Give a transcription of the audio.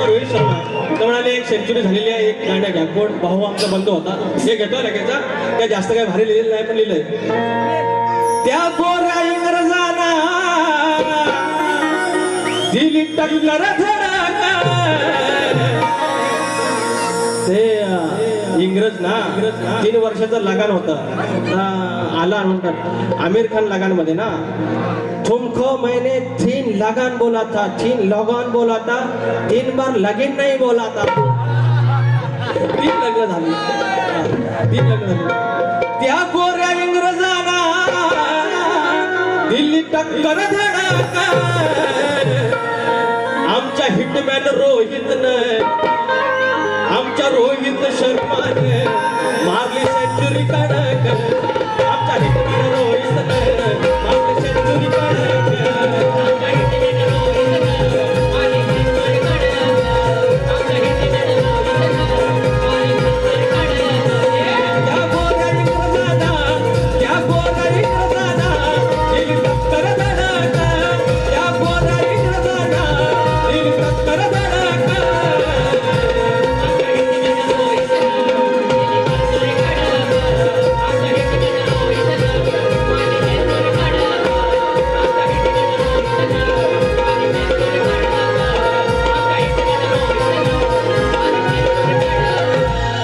रोहित शर्मा तर म्हणाले एक सेंचुरी झालेली आहे, एक गाण्या घ्या. कोण भाऊ आमचा बंद होता हे घेतो लगेचा. त्या जास्त काही भारी लिहिलेलं नाही पण लिहिलंय. त्या गोऱ्या इंग्रजाना दिली टक्कर धडका. ते इंग्रज ना 3 वर्षाचं लगान होतं. आला म्हणतात आमिर खान लगान मध्ये ना, तुमको मैंने 3 लगान बोला था, 3 लगान बोला था, 3 बार लगीन नहीं बोला था. 3 लग्न झाली, 3 लग्न झाली. त्या गोऱ्या इंग्रजाना दिल्ली टक्कर धडका. आमच्या हिटमॅन रोहित न, आमच्या रोहित शर्माने